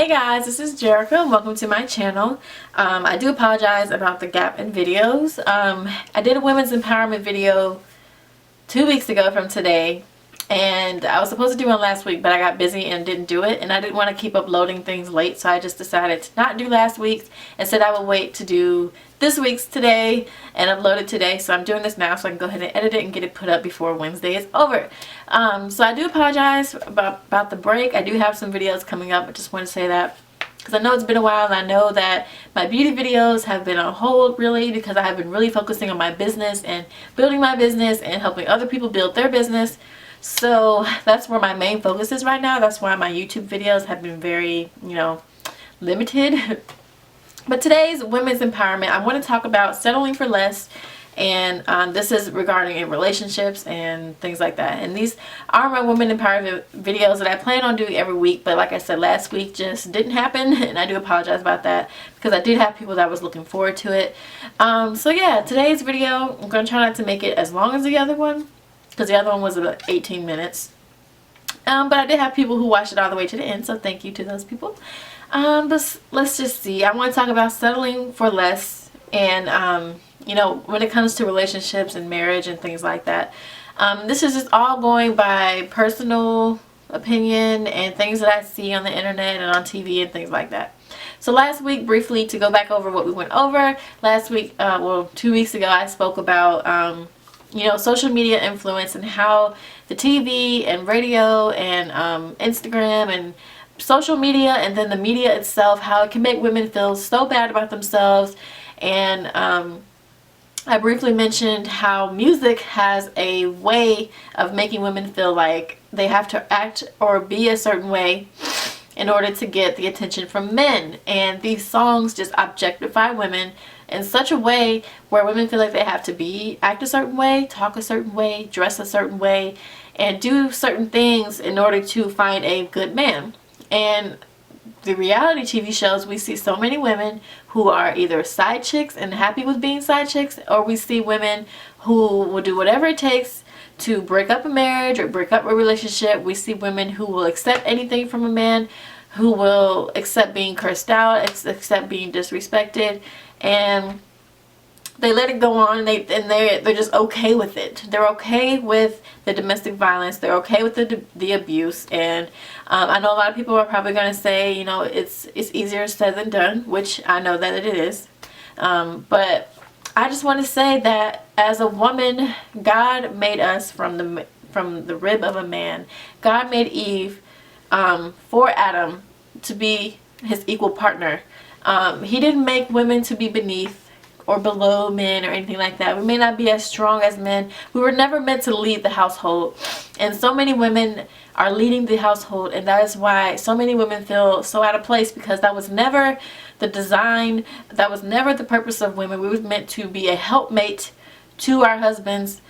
Hey guys, this is Jerica. Welcome to my channel. I do apologize about the gap in videos. I did a women's empowerment video 2 weeks ago from today, and I was supposed to do one last week, but I got busy and didn't do it, and I didn't want to keep uploading things late, so I just decided to not do last week's and said I would wait to do this week's today and upload it today. So I'm doing this now so I can go ahead and edit it and get it put up before Wednesday is over. So I do apologize about the break. I do have some videos coming up. I just want to say that because I know it's been a while, and I know that my beauty videos have been on hold really because I have been really focusing on my business and building my business and helping other people build their business. So that's where my main focus is right now. That's why my YouTube videos have been very, limited. But today's women's empowerment, I want to talk about settling for less, and this is regarding in relationships and things like that. And these are my women empowerment videos that I plan on doing every week, but like I said, last week just didn't happen, and I do apologize about that because I did have people that was looking forward to it. So yeah, today's video, I'm going to try not to make it as long as the other one because the other one was about 18 minutes. But I did have people who watched it all the way to the end, so thank you to those people. But let's just see. I want to talk about settling for less, and when it comes to relationships and marriage and things like that. This is just all going by personal opinion and things that I see on the internet and on TV and things like that. So last week, briefly to go back over what we went over last week, 2 weeks ago, I spoke about social media influence and how the TV and radio and Instagram and social media and then the media itself, how it can make women feel so bad about themselves. And I briefly mentioned how music has a way of making women feel like they have to act or be a certain way in order to get the attention from men. And these songs just objectify women in such a way where women feel like they have to act a certain way, talk a certain way, dress a certain way, and do certain things in order to find a good man. And the reality TV shows, we see so many women who are either side chicks and happy with being side chicks, or we see women who will do whatever it takes to break up a marriage or break up a relationship. We see women who will accept anything from a man, who will accept being cursed out, accept being disrespected, and they let it go on, and they're just okay with it. They're okay with the domestic violence. They're okay with the abuse. And I know a lot of people are probably going to say, it's easier said than done, which I know that it is. But I just want to say that as a woman, God made us from the rib of a man. God made Eve for Adam to be his equal partner. He didn't make women to be beneath or below men or anything like that. We may not be as strong as men. We were never meant to lead the household. And so many women are leading the household, and that is why so many women feel so out of place, because that was never the design, that was never the purpose of women. We were meant to be a helpmate to our husbands,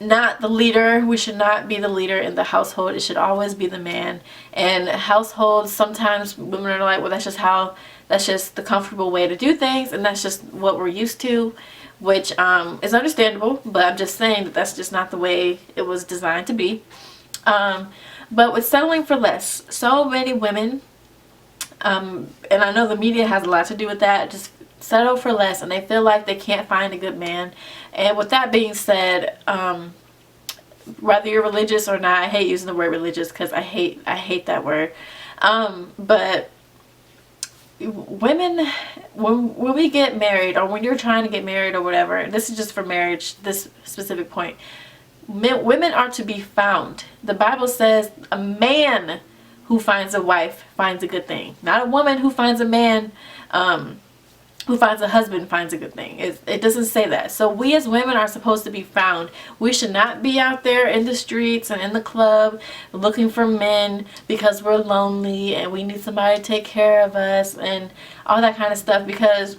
not the leader. We should not be the leader in the household. It should always be the man. And households, sometimes women are like, well, that's just the comfortable way to do things, and that's just what we're used to, which is understandable, but I'm just saying that that's just not the way it was designed to be. But with settling for less, so many women, and I know the media has a lot to do with that, just settle for less, and they feel like they can't find a good man. And with that being said, whether you're religious or not, I hate using the word religious because I hate that word, but women, when we get married, or when you're trying to get married or whatever, this is just for marriage, this specific point, women are to be found. The Bible says a man who finds a wife finds a good thing, not a woman who finds a man, who finds a husband finds a good thing. It doesn't say that. So we as women are supposed to be found. We should not be out there in the streets and in the club looking for men because we're lonely and we need somebody to take care of us and all that kind of stuff, because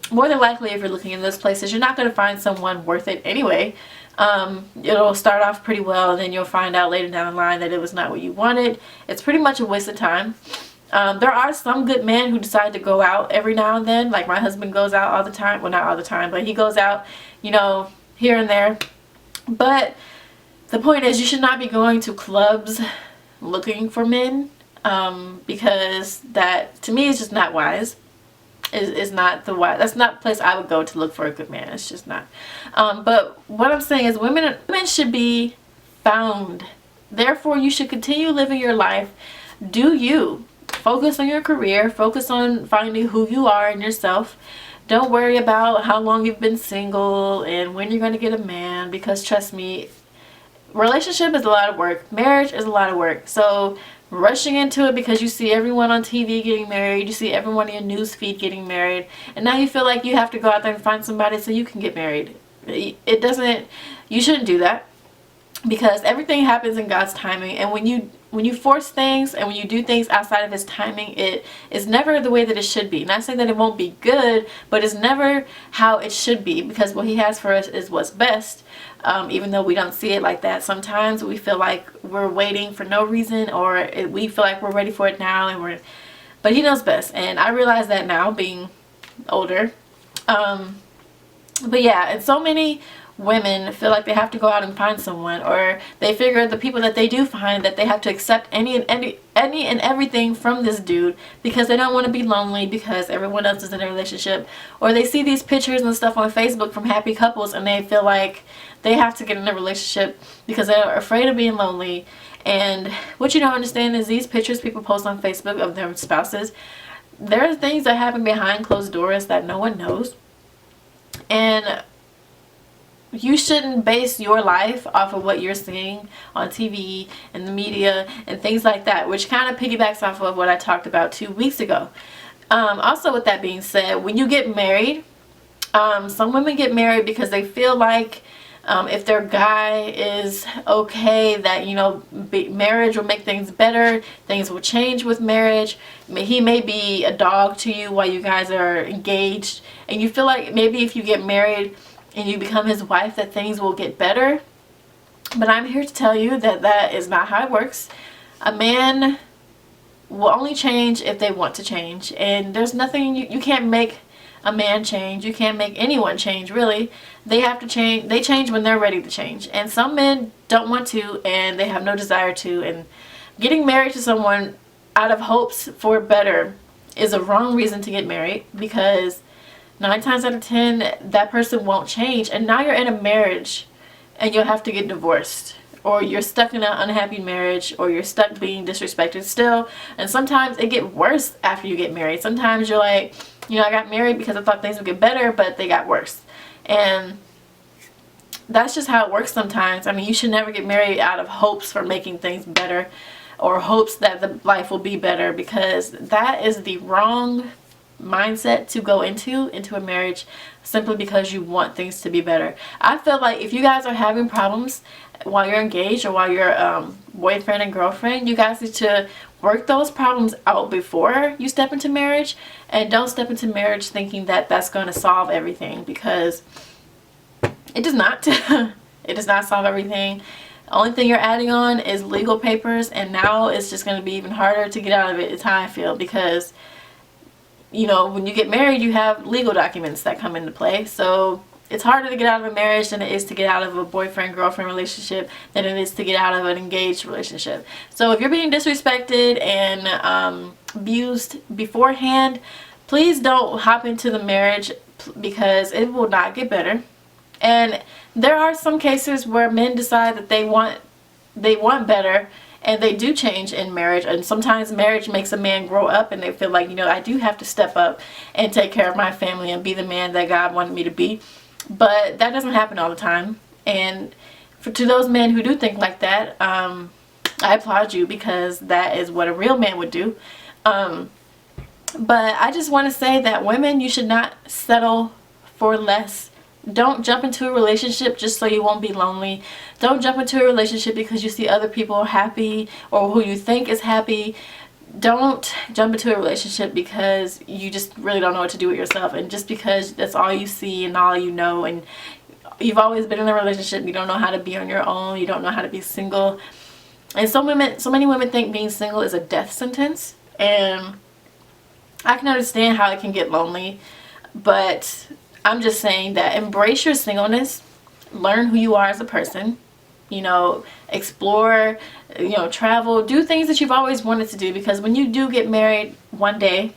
more than likely, if you're looking in those places, you're not going to find someone worth it anyway. It'll start off pretty well, and then you'll find out later down the line that it was not what you wanted. It's pretty much a waste of time. There are some good men who decide to go out every now and then. Like my husband goes out all the time. Well, not all the time, but he goes out, here and there. But the point is, you should not be going to clubs looking for men. because that to me is just not wise. Is not the wise. That's not the place I would go to look for a good man. It's just not. But what I'm saying is women should be found. Therefore, you should continue living your life. Do you. Focus on your career. Focus on finding who you are in yourself. Don't worry about how long you've been single and when you're going to get a man, because trust me, relationship is a lot of work. Marriage is a lot of work. So rushing into it because you see everyone on TV getting married, you see everyone in your news feed getting married, and now you feel like you have to go out there and find somebody so you can get married. It doesn't, you shouldn't do that, because everything happens in God's timing. And when you force things and when you do things outside of His timing, it is never the way that it should be. Not saying that it won't be good, but it's never how it should be, because what He has for us is what's best. Even though we don't see it like that, sometimes we feel like we're waiting for no reason, or we feel like we're ready for it now, and but He knows best. And I realize that now, being older. But yeah, and so many women feel like they have to go out and find someone, or they figure the people that they do find, that they have to accept any and everything from this dude, because they don't want to be lonely because everyone else is in a relationship. Or they see these pictures and stuff on Facebook from happy couples, and they feel like they have to get in a relationship because they're afraid of being lonely. And what you don't understand is these pictures people post on Facebook of their spouses, there are things that happen behind closed doors that no one knows. And you shouldn't base your life off of what you're seeing on TV and the media and things like that, which kind of piggybacks off of what I talked about 2 weeks ago. Also, with that being said, when you get married, some women get married because they feel like if their guy is okay, that, you know, marriage will make things better, things will change with marriage. He may be a dog to you while you guys are engaged, and you feel like maybe if you get married and you become his wife, that things will get better. But I'm here to tell you that that is not how it works. A man will only change if they want to change, and there's nothing you can't make a man change. You can't make anyone change, really. They have to change. They change when they're ready to change, and some men don't want to, and they have no desire to. And getting married to someone out of hopes for better is a wrong reason to get married, because 9 times out of 10 that person won't change, and now you're in a marriage and you'll have to get divorced, or you're stuck in an unhappy marriage, or you're stuck being disrespected still. And sometimes it gets worse after you get married. Sometimes you're like, you know, I got married because I thought things would get better, but they got worse. And that's just how it works sometimes. I mean, you should never get married out of hopes for making things better, or hopes that the life will be better, because that is the wrong mindset to go into a marriage, simply because you want things to be better. I feel like if you guys are having problems while you're engaged, or while you're boyfriend and girlfriend, you guys need to work those problems out before you step into marriage. And don't step into marriage thinking that that's going to solve everything, because it does not. It does not solve everything. The only thing you're adding on is legal papers, and now it's just going to be even harder to get out of it. It's how I feel, because you know, when you get married, you have legal documents that come into play. So it's harder to get out of a marriage than it is to get out of a boyfriend-girlfriend relationship, than it is to get out of an engaged relationship. So if you're being disrespected and abused beforehand, please don't hop into the marriage, because it will not get better. And there are some cases where men decide that they want better, and they do change in marriage. And sometimes marriage makes a man grow up, and they feel like, you know, I do have to step up and take care of my family and be the man that God wanted me to be. But that doesn't happen all the time. And to those men who do think like that, I applaud you, because that is what a real man would do. But I just want to say that women, you should not settle for less. Don't jump into a relationship just so you won't be lonely. Don't jump into a relationship because you see other people happy, or who you think is happy. Don't jump into a relationship because you just really don't know what to do with yourself, and just because that's all you see and all you know, and you've always been in a relationship, you don't know how to be on your own, you don't know how to be single. And so many women think being single is a death sentence, and I can understand how it can get lonely, but I'm just saying that embrace your singleness, learn who you are as a person, you know, explore, you know, travel, do things that you've always wanted to do, because when you do get married one day,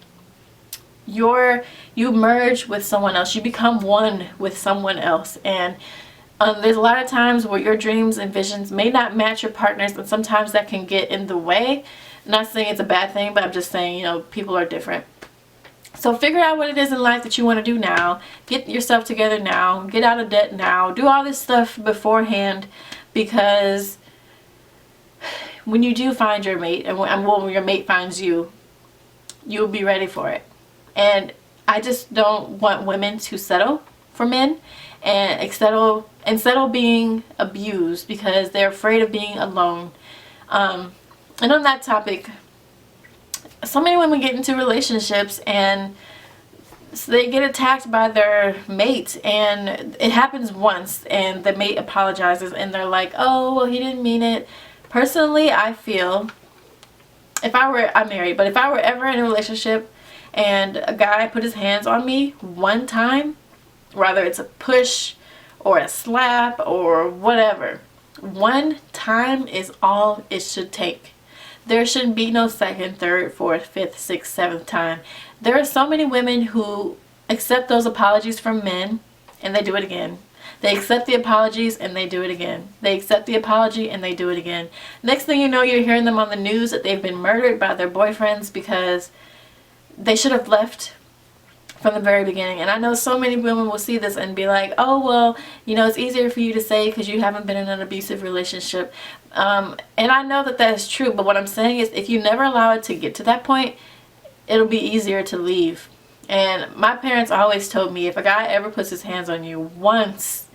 you merge with someone else. You become one with someone else. And there's a lot of times where your dreams and visions may not match your partner's, and sometimes that can get in the way. I'm not saying it's a bad thing, but I'm just saying, you know, people are different. So figure out what it is in life that you want to do now. Get yourself together now. Get out of debt now. Do all this stuff beforehand, because when you do find your mate, and when your mate finds you, you'll be ready for it. And I just don't want women to settle for men and settle being abused because they're afraid of being alone. And on that topic, so many women get into relationships and they get attacked by their mate, and it happens once and the mate apologizes and they're like, oh, well, he didn't mean it. Personally, I feel, I'm married, but if I were ever in a relationship and a guy put his hands on me one time, whether it's a push or a slap or whatever, one time is all it should take. There shouldn't be no second, third, fourth, fifth, sixth, seventh time. There are so many women who accept those apologies from men and they do it again. They accept the apologies and they do it again. They accept the apology and they do it again. Next thing you know, you're hearing them on the news that they've been murdered by their boyfriends because they should have left from the very beginning. And I know so many women will see this and be like, oh, well, you know, it's easier for you to say because you haven't been in an abusive relationship. And I know that that is true, but what I'm saying is if you never allow it to get to that point, it'll be easier to leave. And my parents always told me, if a guy ever puts his hands on you once,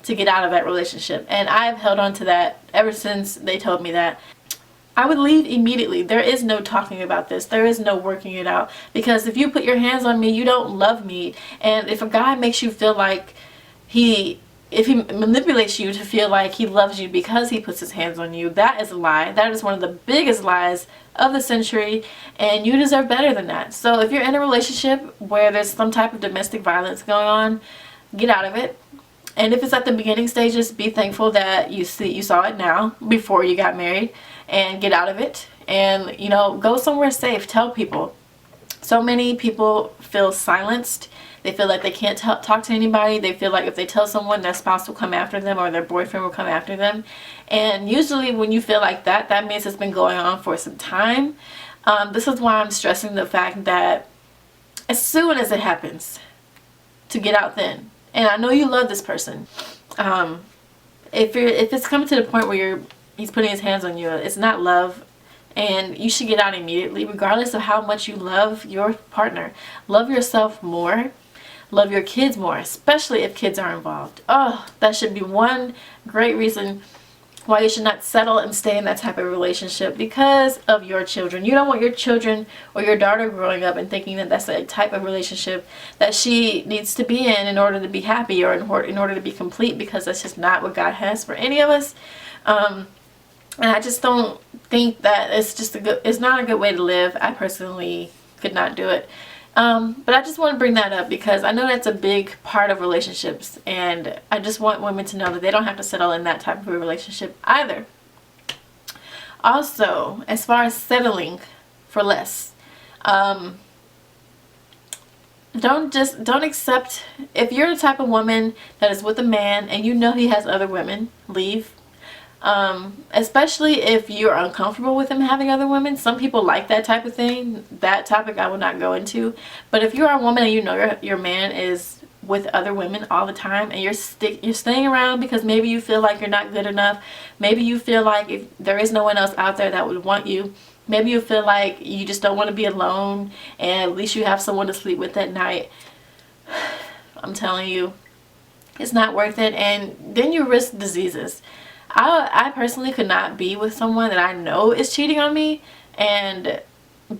to get out of that relationship. And I've held on to that ever since they told me that. I would leave immediately. There is no talking about this. There is no working it out. Because if you put your hands on me, you don't love me. And if a guy makes you feel like if he manipulates you to feel like he loves you because he puts his hands on you, that is a lie. That is one of the biggest lies of the century, and you deserve better than that. So if you're in a relationship where there's some type of domestic violence going on, get out of it. And if it's at the beginning stages, be thankful that you saw it now before you got married, and get out of it. And, you know, go somewhere safe. Tell people. So many people feel silenced. They feel like they can't talk to anybody. They feel like if they tell someone, their spouse will come after them or their boyfriend will come after them. And usually when you feel like that, that means it's been going on for some time. This is why I'm stressing the fact that as soon as it happens, to get out then. And I know you love this person. If it's coming to the point where he's putting his hands on you, it's not love. And you should get out immediately, regardless of how much you love your partner. Love yourself more. Love your kids more, especially if kids are involved. Oh, that should be one great reason why you should not settle and stay in that type of relationship, because of your children. You don't want your children or your daughter growing up and thinking that that's the type of relationship that she needs to be in order to be happy or in order to be complete, because that's just not what God has for any of us. And I just don't think that it's not a good way to live. I personally could not do it. But I just want to bring that up because I know that's a big part of relationships, and I just want women to know that they don't have to settle in that type of a relationship either. Also, as far as settling for less, don't accept, if you're the type of woman that is with a man and you know he has other women, leave. Especially if you're uncomfortable with him having other women. Some people like that type of thing. That topic I will not go into. But if you're a woman and you know your man is with other women all the time, and you're staying around because maybe you feel like you're not good enough, maybe you feel like if there is no one else out there that would want you, maybe you feel like you just don't want to be alone and at least you have someone to sleep with at night, I'm telling you, it's not worth it. And then you risk diseases. I personally could not be with someone that I know is cheating on me and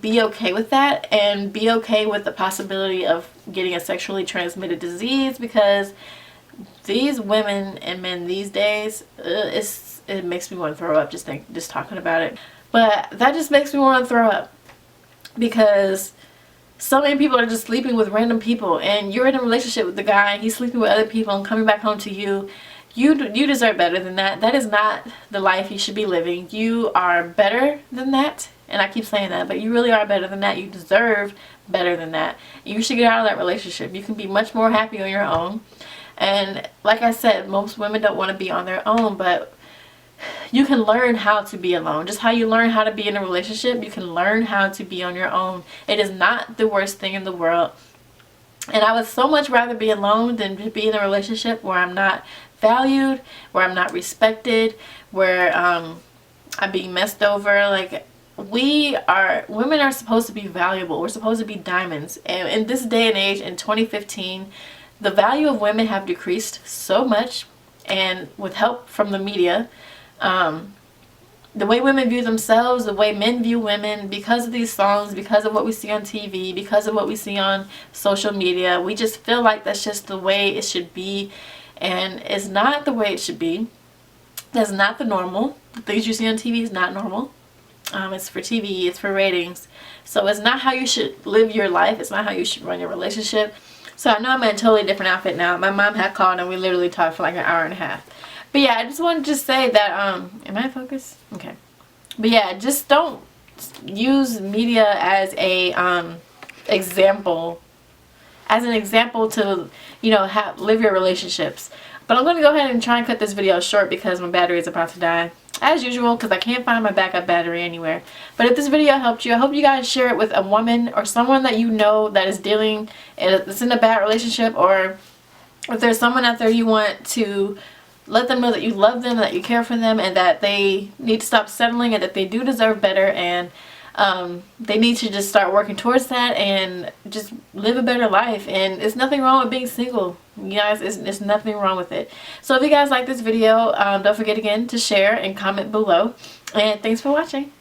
be okay with that, and be okay with the possibility of getting a sexually transmitted disease, because these women and men these days, it makes me want to throw up just talking about it. But that just makes me want to throw up, because so many people are just sleeping with random people, and you're in a relationship with the guy and he's sleeping with other people and coming back home to you. You deserve better than that. That is not the life you should be living. You are better than that. And I keep saying that, but you really are better than that. You deserve better than that. You should get out of that relationship. You can be much more happy on your own. And like I said, most women don't want to be on their own, but you can learn how to be alone. Just how you learn how to be in a relationship, you can learn how to be on your own. It is not the worst thing in the world. And I would so much rather be alone than to be in a relationship where I'm not valued, where I'm not respected, where I'm being messed over. Like, women are supposed to be valuable. We're supposed to be diamonds. And in this day and age, in 2015, the value of women have decreased so much. And with help from the media, the way women view themselves, the way men view women, because of these songs, because of what we see on TV, because of what we see on social media, we just feel like that's just the way it should be. And it's not the way it should be. That's not the normal. The things you see on TV is not normal. It's for TV, it's for ratings. So it's not how you should live your life. It's not how you should run your relationship. So I know I'm in a totally different outfit now. My mom had called and we literally talked for like an hour and a half. But yeah, I just wanted to say that, am I in focus? Okay. But yeah, just don't use media as a example. As an example to, you know, live your relationships. But I'm going to go ahead and try and cut this video short because my battery is about to die. As usual, because I can't find my backup battery anywhere. But if this video helped you, I hope you guys share it with a woman or someone that you know that is that's in a bad relationship, or if there's someone out there you want to let them know that you love them, that you care for them, and that they need to stop settling and that they do deserve better, and they need to just start working towards that and just live a better life. And there's nothing wrong with being single, you guys. It's nothing wrong with it. So if you guys like this video, don't forget again to share and comment below, and thanks for watching.